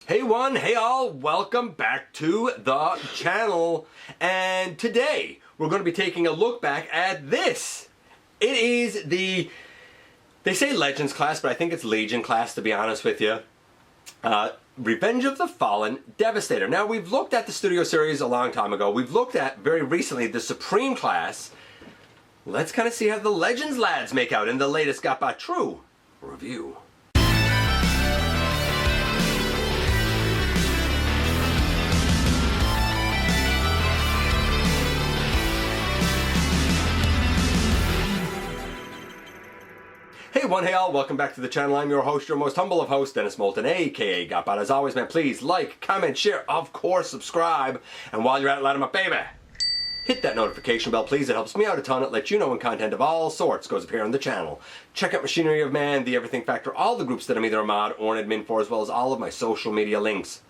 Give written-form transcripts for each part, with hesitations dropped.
Hey one, hey all, welcome back to the channel. And today we're going to be taking a look back at this. It is the, they say Legends class, but I think it's Legion class to be honest with you. Revenge of the Fallen Devastator. Now we've looked at the studio series a long time ago. We've looked at very recently the Supreme class. Let's kind of see how the Legends lads make out in the latest GotBot True review. Hey one, hey all, welcome back to the channel. I'm your host, your most humble of hosts, Dennis Moulton, aka GotBot. As always, man, please like, comment, share, of course, subscribe. And while you're at it, light 'em up, baby. Hit that notification bell, please. It helps me out a ton. It lets you know when content of all sorts goes up here on the channel. Check out Machinery of Man, The Everything Factor, all the groups that I'm either a mod or an admin for, as well as all of my social media links.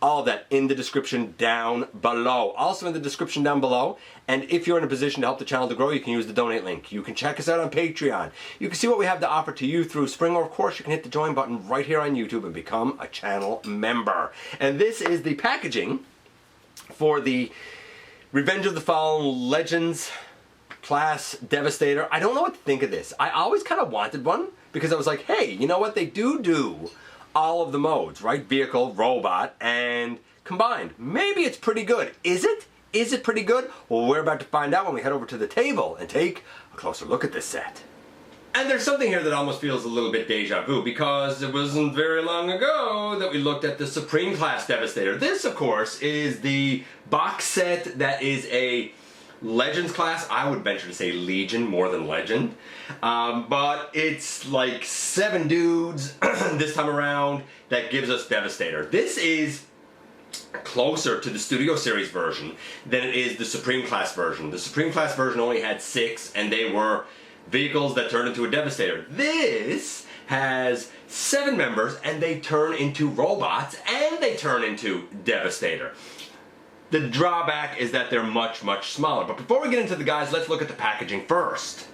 All of that in the description down below. Also in the description down below, and if you're in a position to help the channel to grow, you can use the donate link. You can check us out on Patreon. You can see what we have to offer to you through Spring, or of course you can hit the join button right here on YouTube and become a channel member. And this is the packaging for the Revenge of the Fallen Legends class Devastator. I don't know what to think of this. I always kind of wanted one because I was like, hey, you know what, they do all of the modes, right? Vehicle, robot, and combined. Maybe it's pretty good. Is it? Is it pretty good? Well, we're about to find out when we head over to the table and take a closer look at this set. And there's something here that almost feels a little bit deja vu, because it wasn't very long ago that we looked at the Supreme class Devastator. This, of course, is the box set that is a Legends class. I would venture to say Legion more than Legend. But it's like 7 dudes this time around that gives us Devastator. This is closer to the Studio Series version than it is the Supreme class version. The Supreme class version only had 6 and they were vehicles that turned into a Devastator. This has 7 members and they turn into robots and they turn into Devastator. The drawback is that they're much, much smaller. But before we get into the guys, let's look at the packaging first.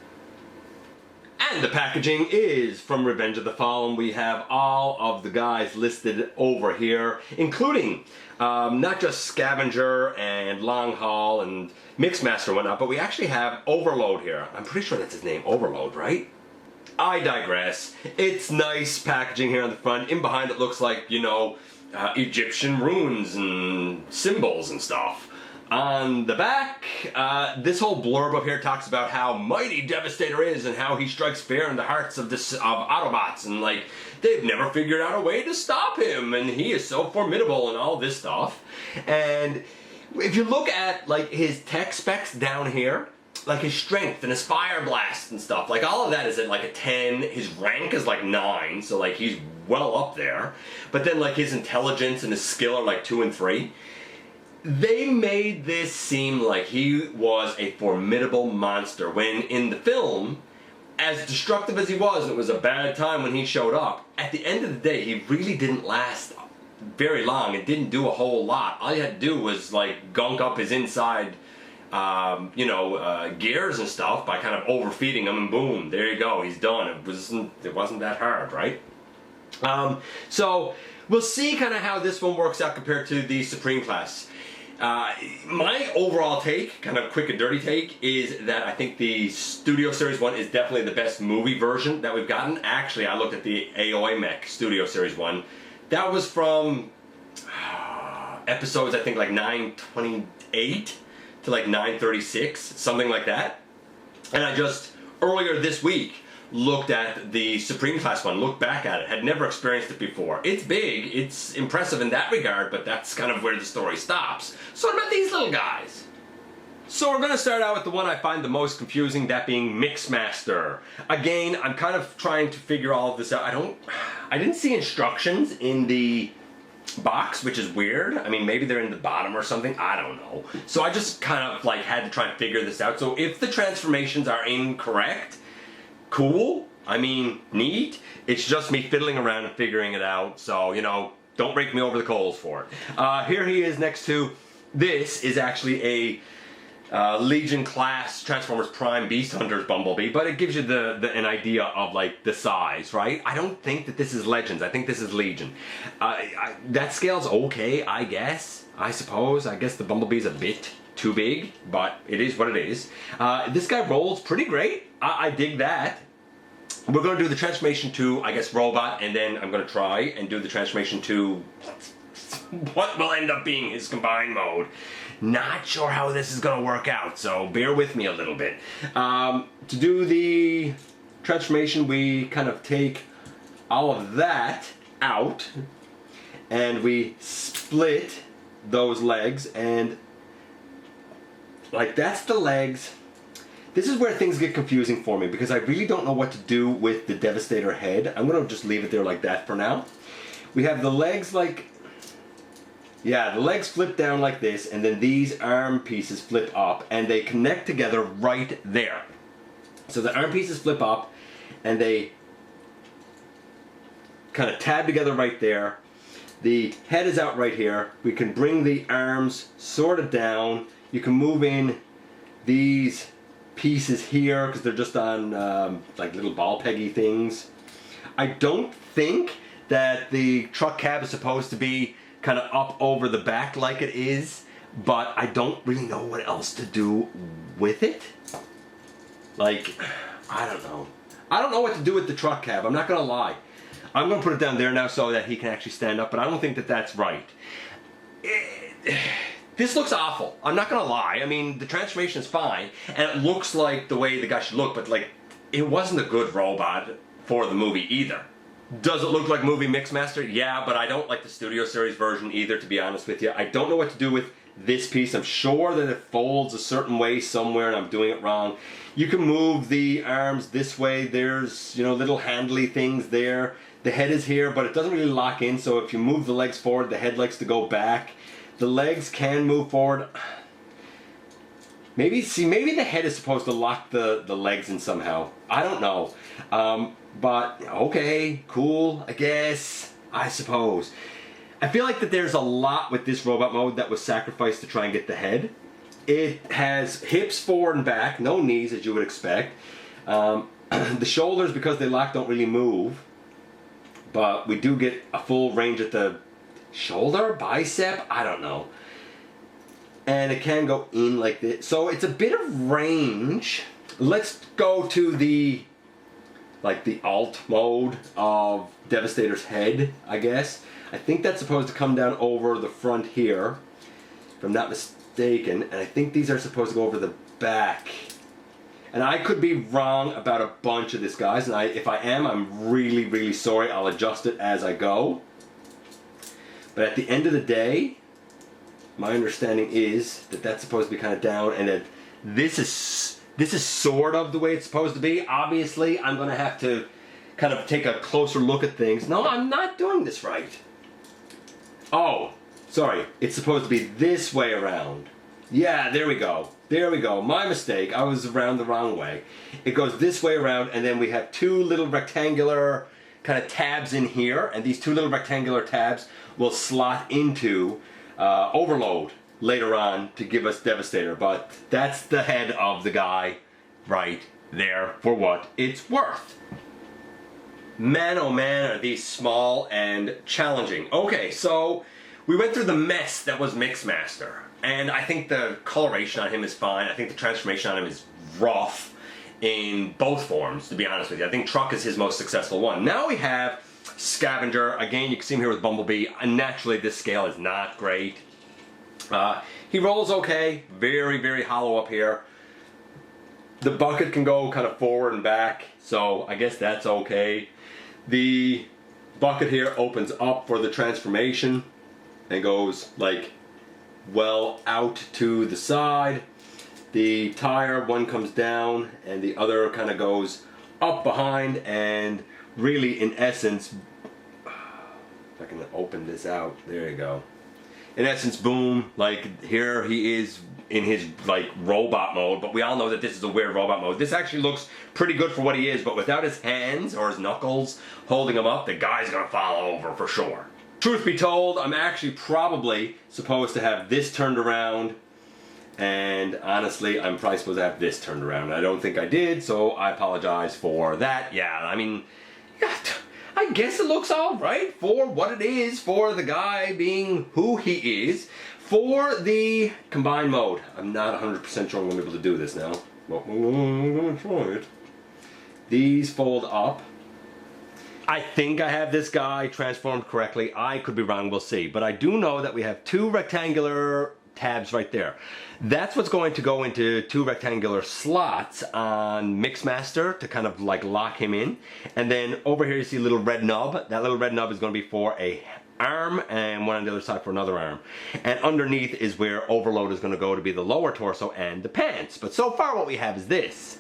And the packaging is from Revenge of the Fallen. We have all of the guys listed over here, including not just Scavenger and Long Haul and Mixmaster and whatnot, but we actually have Overload here. I'm pretty sure that's his name, Overload, right? I digress. It's nice packaging here on the front. In behind it looks like, you know, Egyptian runes and symbols and stuff. On the back, this whole blurb up here talks about how mighty Devastator is and how he strikes fear in the hearts of Autobots, and like they've never figured out a way to stop him and he is so formidable and all this stuff. And if you look at like his tech specs down here, like his strength and his fire blast and stuff, like all of that is at like a 10. His rank is like 9, so like he's well up there. But then like his intelligence and his skill are like 2 and 3. They made this seem like he was a formidable monster, when in the film, as destructive as he was, it was a bad time when he showed up. At the end of the day, he really didn't last very long. It didn't do a whole lot. All you had to do was like gunk up his inside gears and stuff by kind of overfeeding him, and boom, there you go, he's done. It wasn't that hard, right? So we'll see kind of how this one works out compared to the Supreme class. My overall take, kind of quick and dirty take, is that I think the Studio Series one is definitely the best movie version that we've gotten. Actually, I looked at the AOA Mech Studio Series one. That was from episodes, I think, like 928 to like 936, something like that. And I just, earlier this week, looked at the Supreme class one, looked back at it, had never experienced it before. It's big, it's impressive in that regard, but that's kind of where the story stops. So what about these little guys? So we're going to start out with the one I find the most confusing, that being Mixmaster. Again, I'm kind of trying to figure all of this out. I didn't see instructions in the box, which is weird. I mean, maybe they're in the bottom or something, I don't know. So I just kind of like had to try and figure this out. So if the transformations are incorrect, cool, I mean, neat. It's just me fiddling around and figuring it out, so, you know, don't rake me over the coals for it. Here he is next to, this is actually a Legion class Transformers Prime Beast Hunters Bumblebee, but it gives you an idea of like the size, right? I don't think that this is Legends. I think this is Legion. That scale's okay, I guess. I suppose. I guess the Bumblebee's a bit too big, but it is what it is. This guy rolls pretty great. I dig that. We're going to do the transformation to, I guess, robot, and then I'm going to try and do the transformation to what will end up being his combined mode. Not sure how this is going to work out, so bear with me a little bit. To do the transformation, we kind of take all of that out, and we split those legs, and like that's the legs. This is where things get confusing for me because I really don't know what to do with the Devastator head. I'm going to just leave it there like that for now. We have the legs like, yeah, the legs flip down like this, and then these arm pieces flip up, and they connect together right there. So the arm pieces flip up, and they kind of tab together right there. The head is out right here. We can bring the arms sort of down. You can move in these pieces here because they're just on like little ball peggy things. I don't think that the truck cab is supposed to be kind of up over the back like it is, but I don't really know what else to do with it. Like, I don't know. I don't know what to do with the truck cab, I'm not gonna lie. I'm gonna put it down there now so that he can actually stand up, but I don't think that that's right. This looks awful. I'm not gonna lie. I mean, the transformation is fine, and it looks like the way the guy should look, but like, it wasn't a good robot for the movie either. Does it look like movie Mixmaster? Yeah, but I don't like the Studio Series version either, to be honest with you. I don't know what to do with this piece. I'm sure that it folds a certain way somewhere, and I'm doing it wrong. You can move the arms this way. There's, you know, little handly things there. The head is here, but it doesn't really lock in, so if you move the legs forward, the head likes to go back. The legs can move forward. Maybe the head is supposed to lock the legs in somehow. I don't know. But okay, cool, I guess, I suppose. I feel like that there's a lot with this robot mode that was sacrificed to try and get the head. It has hips forward and back, no knees as you would expect. The shoulders, because they lock, don't really move. But we do get a full range at the shoulder, bicep, I don't know. And it can go in like this. So it's a bit of range. Let's go to the alt mode of Devastator's head, I guess. I think that's supposed to come down over the front here, if I'm not mistaken. And I think these are supposed to go over the back. And I could be wrong about a bunch of this, guys. And if I am, I'm really, really sorry. I'll adjust it as I go. But at the end of the day, my understanding is that that's supposed to be kind of down, and that this is sort of the way it's supposed to be. Obviously, I'm going to have to kind of take a closer look at things. No, I'm not doing this right. Oh, sorry. It's supposed to be this way around. Yeah, there we go. There we go. My mistake. I was around the wrong way. It goes this way around, and then we have two little rectangular kind of tabs in here, and these two little rectangular tabs will slot into Overload later on to give us Devastator. But that's the head of the guy right there for what it's worth. Man, oh man, are these small and challenging. Okay, so we went through the mess that was Mixmaster, and I think the coloration on him is fine. I think the transformation on him is rough in both forms, to be honest with you. I think Truck is his most successful one. Now we have Scavenger. Again, you can see him here with Bumblebee. Naturally, this scale is not great. He rolls okay. Very, very hollow up here. The bucket can go kind of forward and back, so I guess that's okay. The bucket here opens up for the transformation and goes like well out to the side. The tire, one comes down and the other kind of goes up behind, and really in essence, if I can open this out, there you go. In essence, boom, like here he is in his like robot mode, but we all know that this is a weird robot mode. This actually looks pretty good for what he is, but without his hands or his knuckles holding him up, the guy's gonna fall over for sure. Truth be told, I'm actually probably supposed to have this turned around And honestly, I'm probably supposed to have this turned around. I don't think I did, so I apologize for that. Yeah, I mean, yeah, I guess it looks all right for what it is, for the guy being who he is. For the combined mode, I'm not 100% sure I'm going to be able to do this now. But I'm going to try it. These fold up. I think I have this guy transformed correctly. I could be wrong, we'll see. But I do know that we have two rectangular tabs right there. That's what's going to go into two rectangular slots on Mixmaster to kind of like lock him in. And then over here you see a little red nub. That little red nub is going to be for a arm and one on the other side for another arm. And underneath is where overload is going to go to be the lower torso and the pants. But so far what we have is this.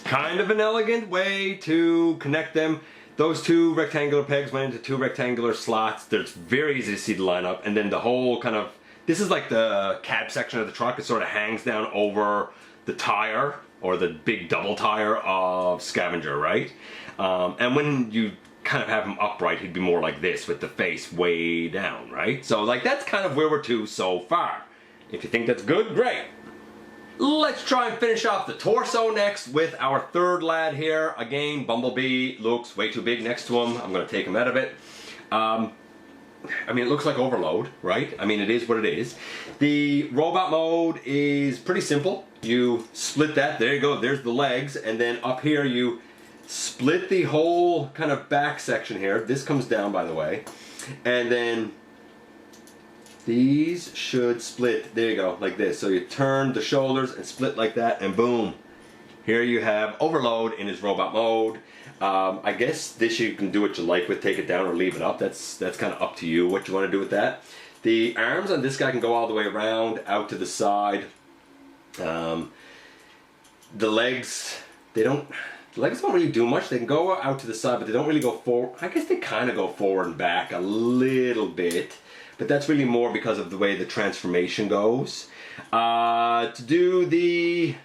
Kind of an elegant way to connect them. Those two rectangular pegs went into two rectangular slots. It's very easy to see the lineup. And then the whole kind of, this is like the cab section of the truck. It sort of hangs down over the tire, or the big double tire of Scavenger, right? And when you kind of have him upright, he'd be more like this with the face way down, right? So like that's kind of where we're to so far. If you think that's good, great. Let's try and finish off the torso next with our third lad here. Again, Bumblebee looks way too big next to him. I'm going to take him out of it. I mean, it looks like overload, right? I mean, it is what it is. The robot mode is pretty simple. You split that, there you go, there's the legs, and then up here you split the whole kind of back section here. This comes down, by the way. And then these should split, there you go, like this. So you turn the shoulders and split like that, and boom. Here you have overload in his robot mode. I guess this you can do what you like with, take it down or leave it up. That's kind of up to you what you want to do with that. The arms on this guy can go all the way around, out to the side. The legs, the legs don't really do much. They can go out to the side, but they don't really go forward. I guess they kind of go forward and back a little bit, but that's really more because of the way the transformation goes. To do the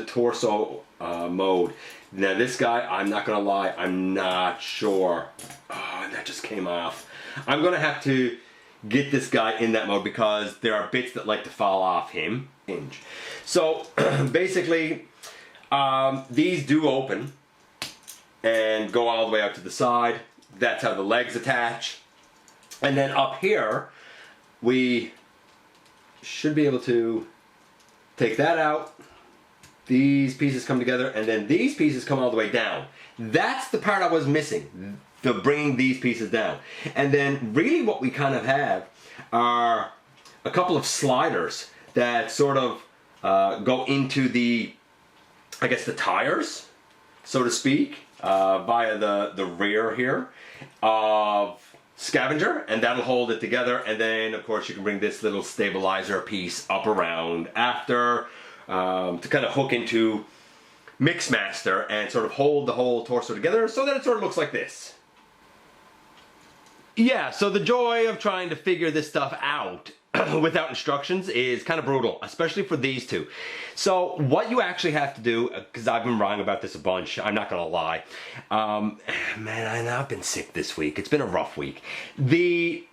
torso mode. Now this guy, I'm not gonna lie, I'm not sure. Oh, and that just came off. I'm gonna have to get this guy in that mode because there are bits that like to fall off him. So basically, these do open and go all the way out to the side. That's how the legs attach. And then up here, we should be able to take that out. These pieces come together, and then these pieces come all the way down. That's the part I was missing, to bringing these pieces down. And then really what we kind of have are a couple of sliders that sort of go into the, I guess, the tires, so to speak, via the rear here of Scavenger, and that'll hold it together. And then of course you can bring this little stabilizer piece up around after to kind of hook into Mixmaster and sort of hold the whole torso together so that it sort of looks like this. Yeah, so the joy of trying to figure this stuff out without instructions is kind of brutal, especially for these two. So what you actually have to do, because I've been wrong about this a bunch, I'm not gonna lie. Man, I've been sick this week. It's been a rough week. The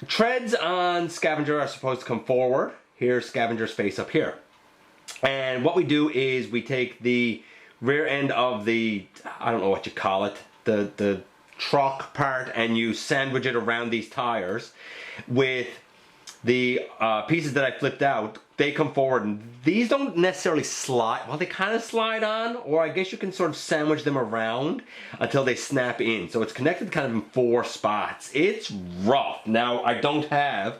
treads on Scavenger are supposed to come forward. Here's Scavenger's face up here. And what we do is we take the rear end of the, I don't know what you call it, the truck part, and you sandwich it around these tires with the pieces that I flipped out. They come forward, and these don't necessarily slide. Well, they kind of slide on, or I guess you can sort of sandwich them around until they snap in. So it's connected kind of in 4 spots. It's rough. Now, I don't have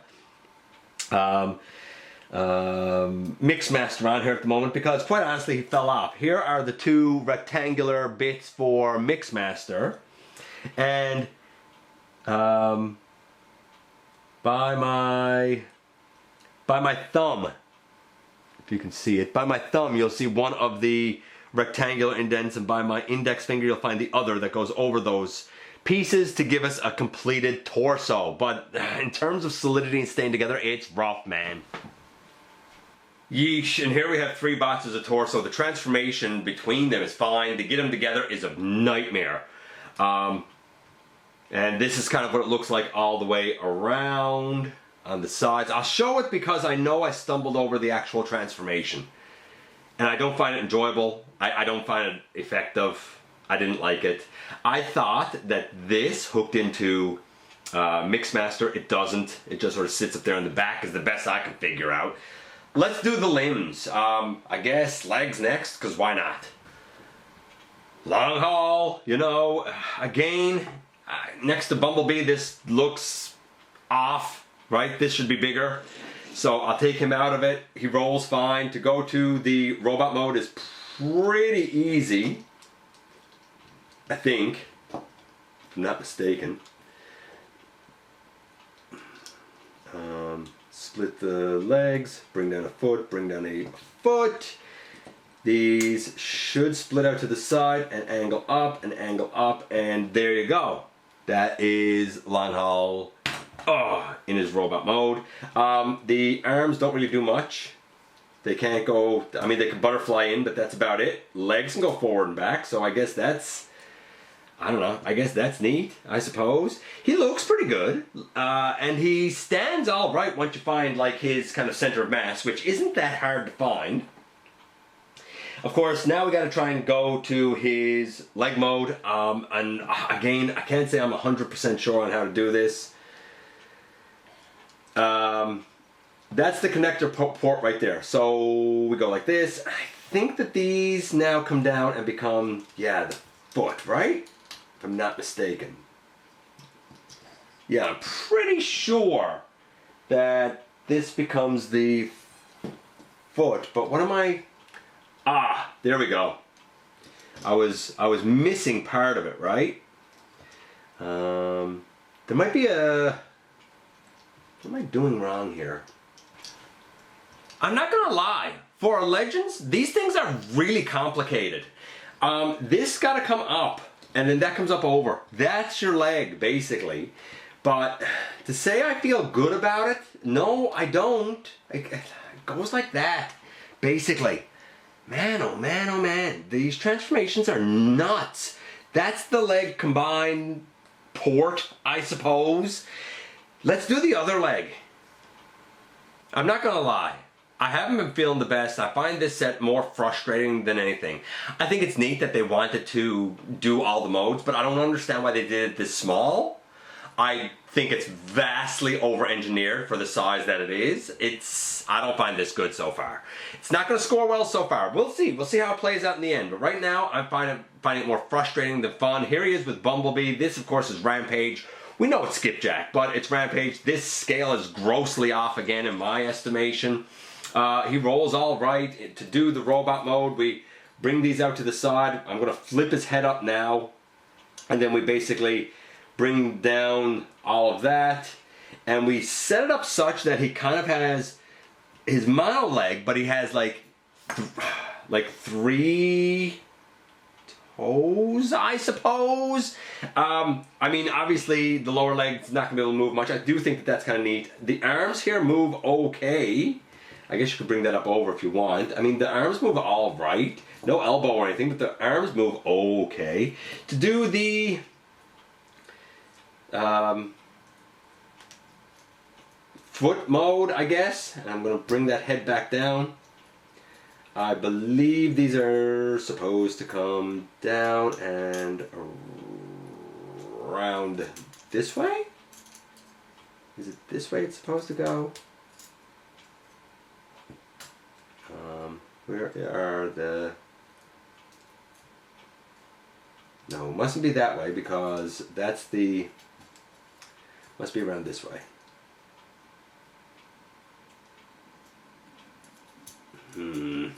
Mixmaster on here at the moment because quite honestly he fell off. Here are the 2 rectangular bits for Mixmaster, and by my thumb, if you can see it, by my thumb you'll see one of the rectangular indents, and by my index finger you'll find the other that goes over those pieces to give us a completed torso. But in terms of solidity and staying together, it's rough, man. Yeesh, and here we have 3 boxes of torso. The transformation between them is fine. To get them together is a nightmare. And this is kind of what it looks like all the way around. on the sides. I'll show it because I know I stumbled over the actual transformation. And I don't find it enjoyable. I don't find it effective. I didn't like it. I thought that this hooked into Mixmaster. It doesn't. It just sort of sits up there in the back is the best I can figure out. Let's do the limbs. I guess legs next, because why not? Long haul, you know, again, next to Bumblebee, this looks off, right? This should be bigger. So I'll take him out of it. He rolls fine. To go to the robot mode is pretty easy, I think, if I'm not mistaken. Split the legs, bring down a foot, bring down a foot. These should split out to the side and angle up, and there you go. That is long haul in his robot mode. The arms don't really do much. They can't go, I mean, they can butterfly in, but that's about it. Legs can go forward and back, so I guess that's, I don't know, I guess that's neat, I suppose. He looks pretty good, and he stands all right once you find like his kind of center of mass, which isn't that hard to find. Of course, now we got to try and go to his leg mode, and again, I can't say I'm 100% sure on how to do this. That's the connector port right there. So we go like this. I think that these now come down and become, yeah, the foot, right? If I'm not mistaken. Yeah, I'm pretty sure that this becomes the foot, but what am I? Ah, there we go. I was missing part of it, right? There might be a, what am I doing wrong here? I'm not gonna lie, for our Legends, these things are really complicated. This gotta come up, and then that comes up over. That's your leg, basically. But to say I feel good about it, no, I don't. It goes like that, basically. Man, oh man, oh man. These transformations are nuts. That's the leg combined port, I suppose. Let's do the other leg. I'm not gonna lie. I haven't been feeling the best. I find this set more frustrating than anything. I think it's neat that they wanted to do all the modes, but I don't understand why they did it this small. I think it's vastly over-engineered for the size that it is. I don't find this good so far. It's not going to score well so far. We'll see. We'll see how it plays out in the end. But right now, I'm finding it more frustrating than fun. Here he is with Bumblebee. This, of course, is Rampage. We know it's Skipjack, but it's Rampage. This scale is grossly off again in my estimation. He rolls all right. To do the robot mode, we bring these out to the side. I'm going to flip his head up now. And then we basically bring down all of that, and we set it up such that he kind of has his mono leg, but he has like 3 toes, I suppose. I mean, obviously the lower leg's not gonna be able to move much. I do think that that's kind of neat. The arms here move okay. I guess you could bring that up over if you want. I mean, the arms move all right. No elbow or anything, but the arms move okay. To do the foot mode, I guess, and I'm going to bring that head back down. I believe these are supposed to come down and around this way? Is it this way it's supposed to go? Where are the... No, it mustn't be that way because that's the... Must be around this way. You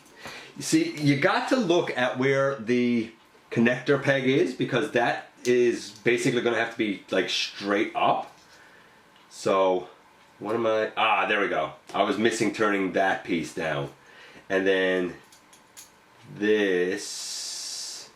see, you got to look at where the connector peg is because that is basically going to have to be like straight up. So, what am I? Ah, there we go. I was missing turning that piece down. And then this,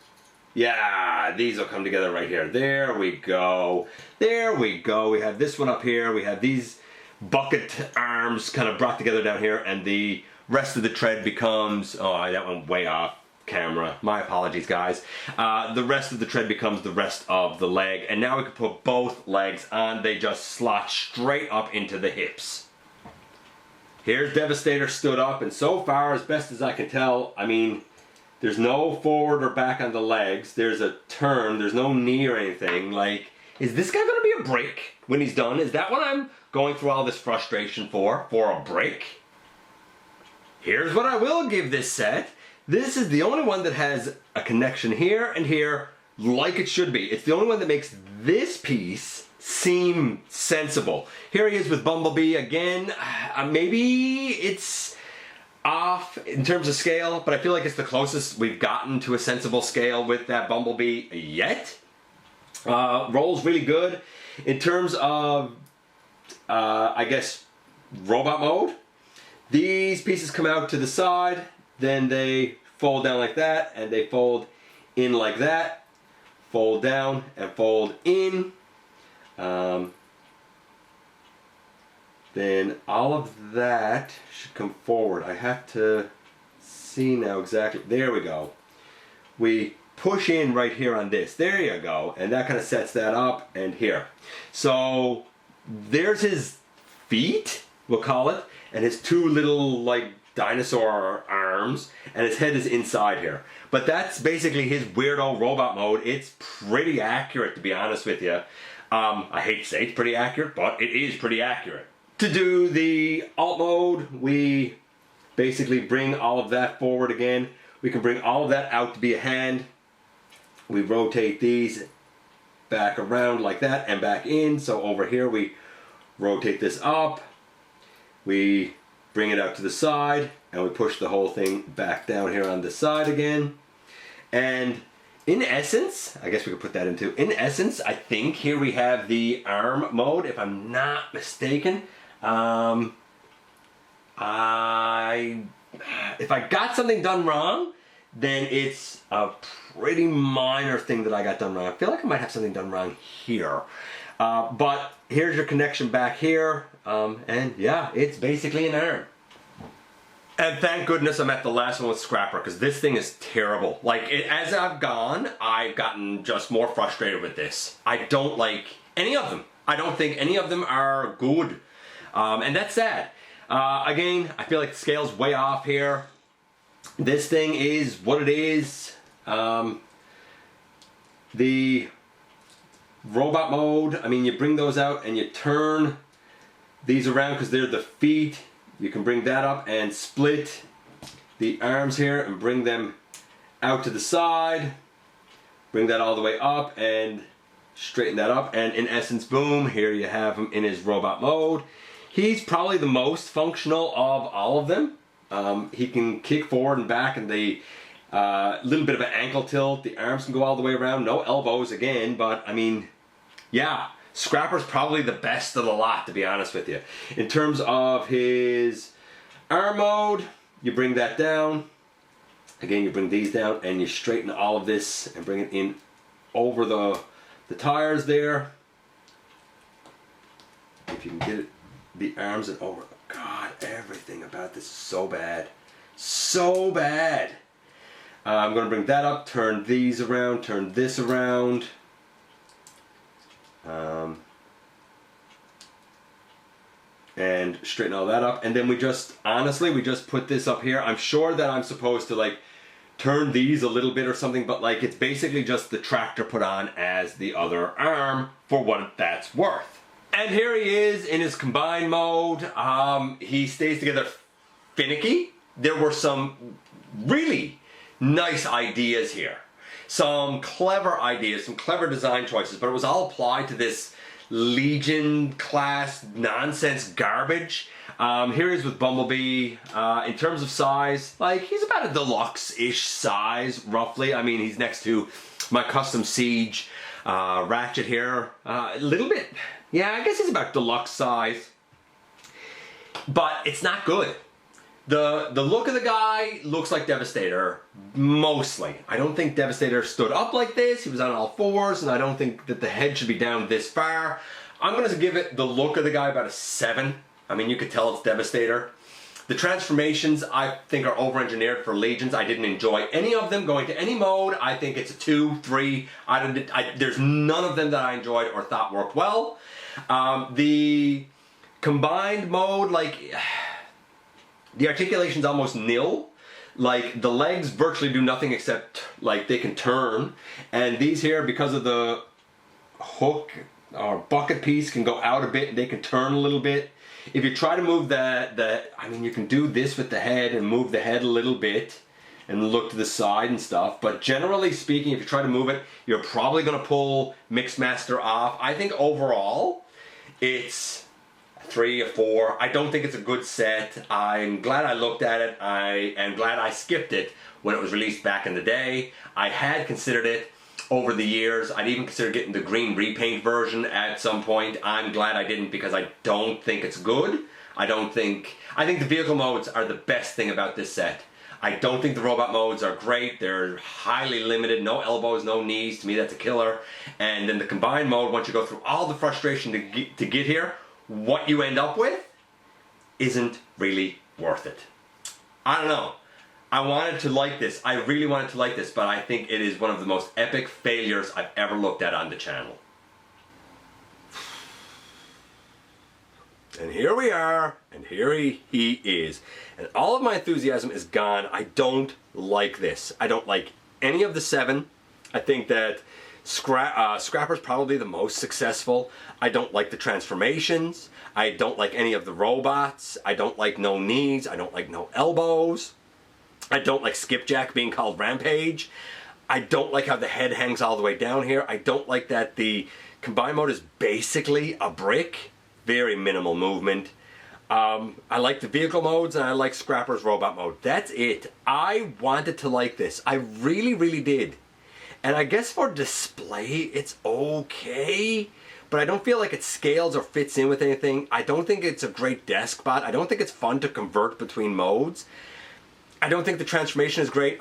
yeah, these will come together right here. There we go. There we go. We have this one up here. We have these bucket arms kind of brought together down here, and the rest of the tread becomes, oh, that went way off camera. My apologies, guys. The rest of the tread becomes the rest of the leg, and now we can put both legs on. They just slot straight up into the hips. Here's Devastator stood up, and so far, as best as I can tell, I mean, there's no forward or back on the legs. There's a turn. There's no knee or anything. Like, is this guy gonna be a break when he's done? Is that what I'm going through all this frustration for a break? Here's what I will give this set. This is the only one that has a connection here and here like it should be. It's the only one that makes this piece seem sensible. Here he is with Bumblebee again. Maybe it's off in terms of scale, but I feel like it's the closest we've gotten to a sensible scale with that Bumblebee yet. Rolls really good. In terms of, I guess, robot mode, these pieces come out to the side, then they fold down like that, and they fold in like that, fold down and fold in. Then all of that should come forward. I have to see now exactly. There we go. We push in right here on this. There you go. And that kind of sets that up, and here. So there's his feet, we'll call it, and his two little like dinosaur arms, and his head is inside here. But that's basically his weirdo robot mode. It's pretty accurate, to be honest with you. I hate to say it's pretty accurate, but it is pretty accurate. To do the alt mode, we basically bring all of that forward again. We can bring all of that out to be a hand. We rotate these back around like that and back in. So over here we rotate this up. We bring it out to the side and we push the whole thing back down here on the side again. And in essence, I guess we could put that into, in essence, I think here we have the arm mode, if I'm not mistaken. If I got something done wrong, then it's a pretty minor thing that I got done wrong. I feel like I might have something done wrong here. But here's your connection back here. And yeah, it's basically an arm. And thank goodness I'm at the last one with Scrapper, because this thing is terrible. Like, as I've gone, I've gotten just more frustrated with this. I don't like any of them. I don't think any of them are good. And that's sad. Again, I feel like the scale's way off here. This thing is what it is. The robot mode, I mean, you bring those out and you turn these around because they're the feet. You can bring that up and split the arms here and bring them out to the side. Bring that all the way up and straighten that up. And in essence, boom, here you have him in his robot mode. He's probably the most functional of all of them. He can kick forward and back, and the little bit of an ankle tilt. The arms can go all the way around. No elbows again, but I mean, yeah. Scrapper's probably the best of the lot, to be honest with you. In terms of his arm mode, you bring that down. Again, you bring these down and you straighten all of this and bring it in over the tires there. If you can get it, the arms and over. God, everything about this is so bad. So bad. I'm going to bring that up, turn these around, turn this around. And straighten all that up, and then we just, honestly, we just put this up here. I'm sure that I'm supposed to like turn these a little bit or something, but like it's basically just the tractor put on as the other arm for what that's worth. And here he is in his combined mode. He stays together finicky. There were some really nice ideas here. Some clever ideas, some clever design choices, but it was all applied to this Legion class nonsense garbage. Here he is with Bumblebee. In terms of size, like he's about a deluxe-ish size, roughly. I mean, he's next to my custom Siege Ratchet here. A little bit, yeah, I guess he's about deluxe size. But it's not good. The look of the guy looks like Devastator, mostly. I don't think Devastator stood up like this. He was on all fours, and I don't think that the head should be down this far. I'm going to give it the look of the guy about a 7. I mean, you could tell it's Devastator. The transformations I think are over-engineered for Legions. I didn't enjoy any of them going to any mode. I think it's a 2, 3. There's none of them that I enjoyed or thought worked well. The combined mode, like, the articulation's almost nil. Like, the legs virtually do nothing except, like, they can turn. And these here, because of the hook or bucket piece, can go out a bit and they can turn a little bit. If you try to move I mean, you can do this with the head and move the head a little bit and look to the side and stuff. But generally speaking, if you try to move it, you're probably going to pull Mixmaster off. I think overall, it's 3 or 4. I don't think it's a good set. I'm glad I looked at it. I am glad I skipped it when it was released back in the day. I had considered it over the years. I'd even considered getting the green repaint version at some point. I'm glad I didn't because I don't think it's good. I think the vehicle modes are the best thing about this set. I don't think the robot modes are great. They're highly limited. No elbows, no knees. To me, that's a killer. And then the combined mode, once you go through all the frustration to get here, what you end up with isn't really worth it. I don't know. I wanted to like this. I really wanted to like this, but I think it is one of the most epic failures I've ever looked at on the channel. And here we are, and here he is. And all of my enthusiasm is gone. I don't like this. I don't like any of the 7. I think that Scrapper's probably the most successful. I don't like the transformations. I don't like any of the robots. I don't like no knees. I don't like no elbows. I don't like Skipjack being called Rampage. I don't like how the head hangs all the way down here. I don't like that the combined mode is basically a brick. Very minimal movement. I like the vehicle modes and I like Scrapper's robot mode. That's it. I wanted to like this. I really, really did. And I guess for display, it's okay. But I don't feel like it scales or fits in with anything. I don't think it's a great desk bot. I don't think it's fun to convert between modes. I don't think the transformation is great.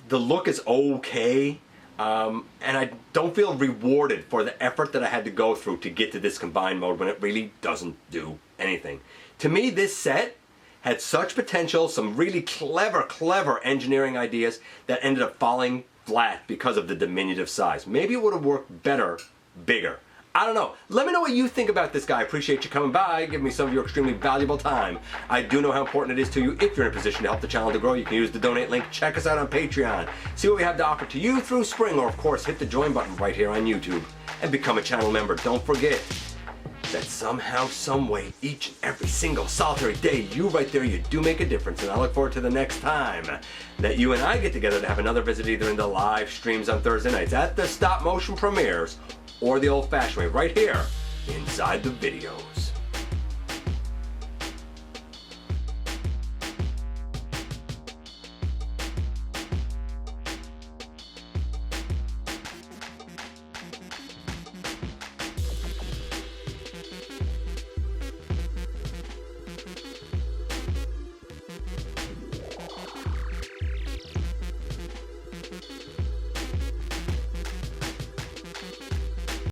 The look is okay. And I don't feel rewarded for the effort that I had to go through to get to this combined mode when it really doesn't do anything. To me, this set had such potential, some really clever engineering ideas that ended up falling flat because of the diminutive size. Maybe it would have worked better, bigger. I don't know. Let me know what you think about this guy. I appreciate you coming by, giving me some of your extremely valuable time. I do know how important it is to you. If you're in a position to help the channel to grow, you can use the donate link. Check us out on Patreon. See what we have to offer to you through spring, or of course, hit the join button right here on YouTube and become a channel member. Don't forget that somehow, some way, each and every single solitary day, you right there, you do make a difference. And I look forward to the next time that you and I get together to have another visit, either in the live streams on Thursday nights, at the stop motion premieres, or the old-fashioned way, right here inside the videos.